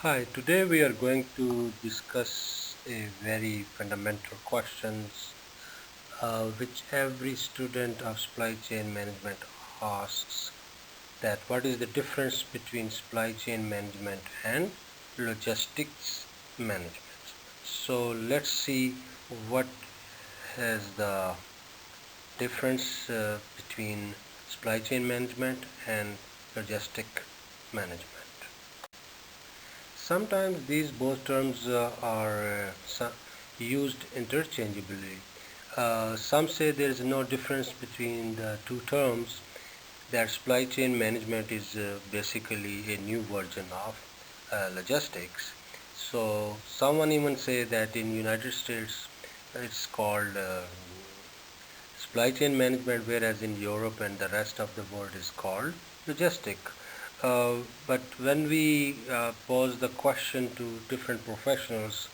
Hi, today we are going to discuss a very fundamental questions which every student of supply chain management asks, that what is the difference between supply chain management and logistics management. So let's see what is the difference between supply chain management and logistic management. Sometimes these both terms are used interchangeably. Some say there is no difference between the two terms, that supply chain management is basically a new version of logistics. So someone even say that in United States it's called supply chain management, whereas in Europe and the rest of the world is called logistic. But when we pose the question to different professionals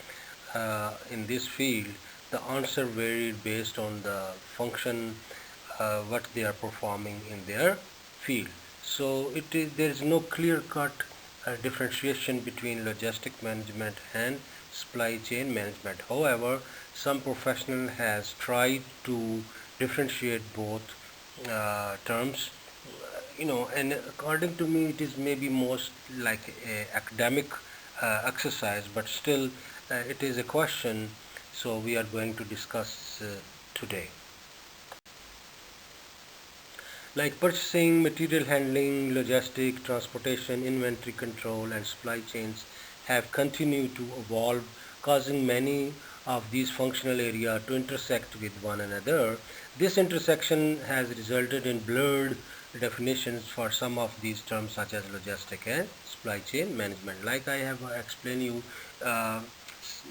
in this field, the answer varied based on the function what they are performing in their field. So there is no clear-cut differentiation between logistic management and supply chain management. However, some professional has tried to differentiate both terms, and according to me it is maybe most like a academic exercise, but still it is a question, so we are going to discuss today. Like purchasing, material handling, logistic, transportation, inventory control, and supply chains have continued to evolve, causing many of these functional areas to intersect with one another. This intersection has resulted in blurred definitions for some of these terms, such as logistic and supply chain management. Like I have explained you, uh,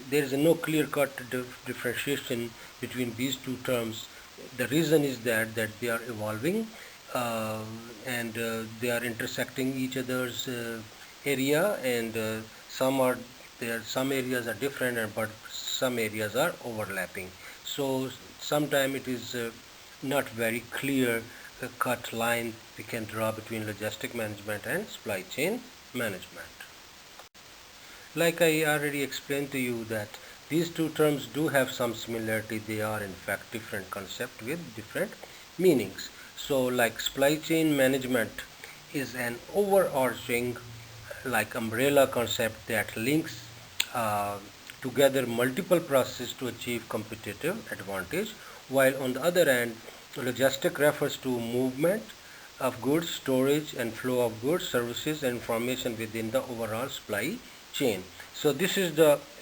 there is no clear-cut differentiation between these two terms. The reason is that they are evolving, uh, and they are intersecting each other's area, and some areas are different, but some areas are overlapping. So sometimes it is not very clear cut line we can draw between logistic management and supply chain management. Like I already explained to you that these two terms do have some similarity. They are in fact different concepts with different meanings. So like supply chain management is an overarching like umbrella concept that links uh, together multiple processes to achieve competitive advantage, while on the other hand logistic refers to movement of goods, storage and flow of goods, services and information within the overall supply chain. So this is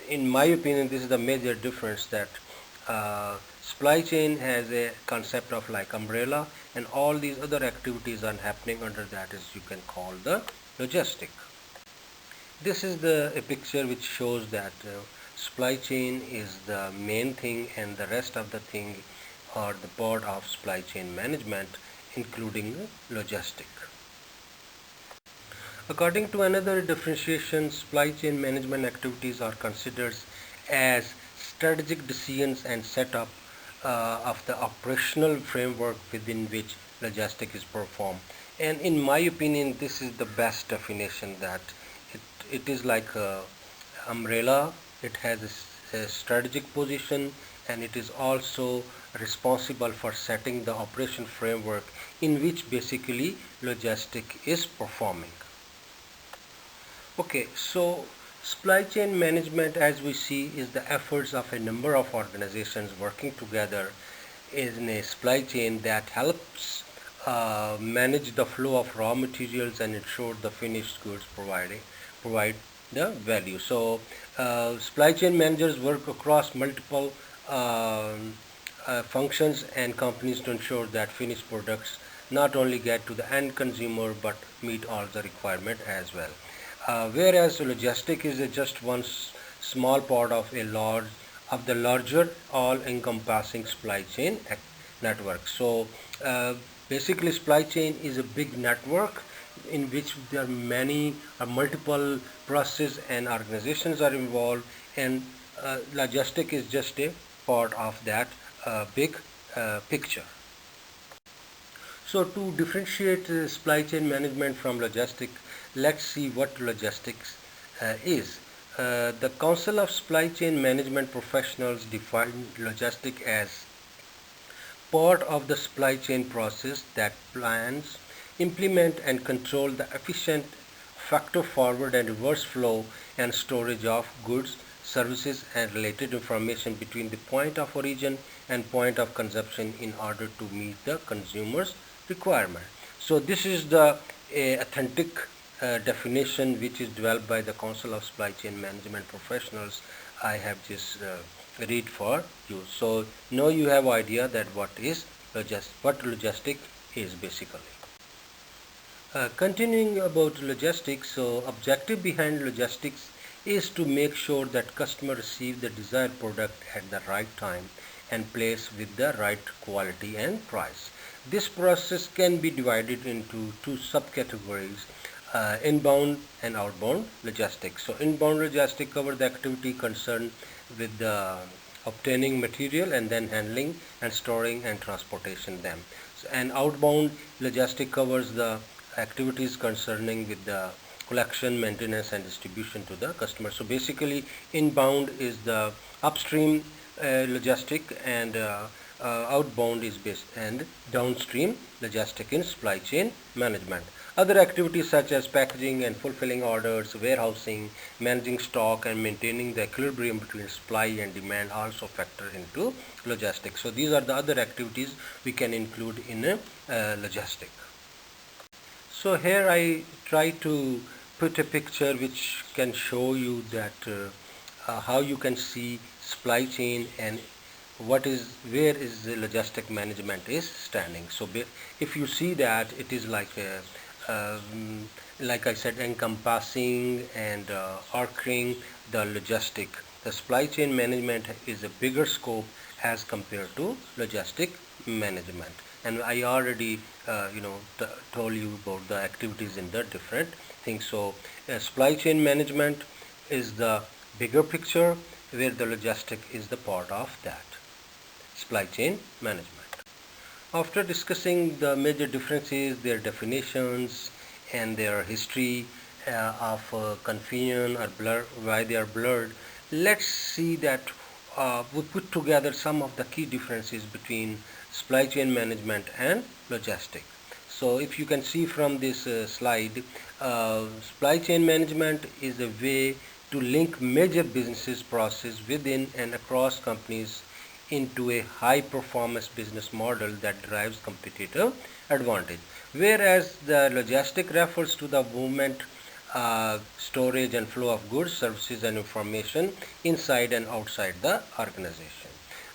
in my opinion, this is the major difference, that supply chain has a concept of like umbrella, and all these other activities are happening under that, as you can call the logistic. This is a picture which shows that supply chain is the main thing, and the rest of the thing are the part of supply chain management, including logistic. According to another differentiation, supply chain management activities are considered as strategic decisions and setup of the operational framework within which logistics is performed. And in my opinion, this is the best definition, that it, it is like a umbrella. It has a strategic position, and it is also responsible for setting the operation framework in which basically logistic is performing. Okay, so supply chain management, as we see, is the efforts of a number of organizations working together in a supply chain that helps manage the flow of raw materials and ensure the finished goods provide the value. So supply chain managers work across multiple functions and companies to ensure that finished products not only get to the end consumer but meet all the requirement as well. Whereas logistic is just one small part of the larger all-encompassing supply chain network. So basically, supply chain is a big network in which there are many multiple processes and organizations are involved, and logistic is just a part of that big picture. So to differentiate supply chain management from logistics, let's see what logistics is. The Council of Supply Chain Management Professionals define logistics as part of the supply chain process that plans, implement and control the efficient factor forward and reverse flow and storage of goods, services and related information between the point of origin and point of consumption in order to meet the consumer's requirement. So this is the authentic definition which is developed by the Council of Supply Chain Management Professionals. I have just read for you. So now you have idea that what logistic is basically. Continuing about logistics, so objective behind logistics is to make sure that customer receive the desired product at the right time and place with the right quality and price. This process can be divided into two subcategories, inbound and outbound logistics. So inbound logistics cover the activity concerned with the obtaining material and then handling and storing and transportation them. So, and outbound logistics covers the activities concerning with the collection, maintenance and distribution to the customer. So basically inbound is the upstream logistic and outbound is based and downstream logistic in supply chain management. Other activities such as packaging and fulfilling orders, warehousing, managing stock and maintaining the equilibrium between supply and demand also factor into logistics. So these are the other activities we can include in logistic. So here I try to put a picture which can show you that how you can see supply chain and where is the logistic management is standing. So if you see that it is like I said, encompassing and anchoring the logistic. The supply chain management is a bigger scope as compared to logistic management. And I already told you about the activities in the different things. So supply chain management is the bigger picture where the logistic is the part of that supply chain management. After discussing the major differences, their definitions and their history of confusion or blur, why they are blurred, let's see that we put together some of the key differences between supply chain management and logistic. So if you can see from this slide, supply chain management is a way to link major businesses process within and across companies into a high performance business model that drives competitive advantage. Whereas the logistic refers to the movement, storage and flow of goods, services and information inside and outside the organization.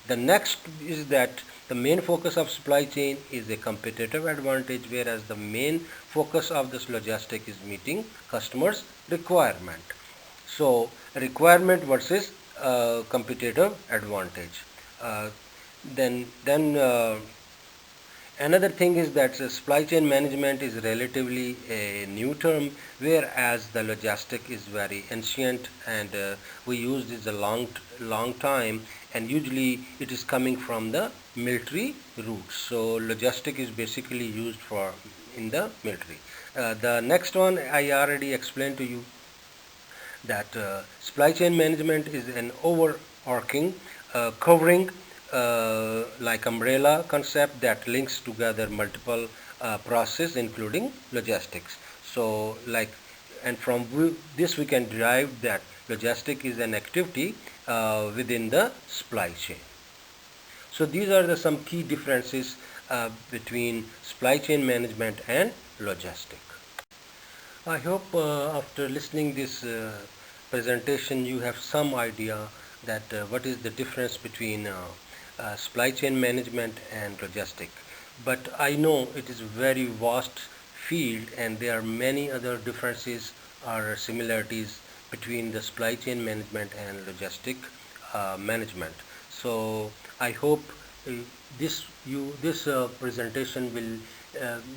The next is that the main focus of supply chain is a competitive advantage, whereas the main focus of this logistic is meeting customers' requirement. So requirement versus competitive advantage. Then another thing is that supply chain management is relatively a new term, whereas the logistic is very ancient and we use this a long time, and usually it is coming from the military roots. So logistic is basically used for in the military. The next one I already explained to you that supply chain management is an overarching covering like umbrella concept that links together multiple processes including logistics. So and from this we can derive that logistic is an activity within the supply chain. So these are some key differences between supply chain management and logistic. I hope after listening this presentation you have some idea that what is the difference between supply chain management and logistic. But I know it is a very vast field and there are many other differences or similarities between the supply chain management and logistic management. So I hope this presentation will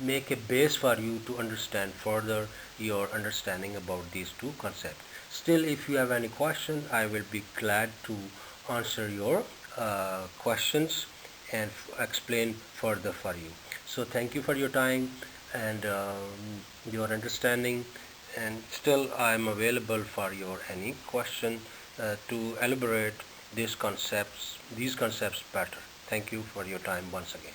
make a base for you to understand further your understanding about these two concepts. Still, if you have any question, I will be glad to answer your questions and explain further for you. So thank you for your time and your understanding, and still I am available for your any question to elaborate these concepts better. Thank you for your time once again.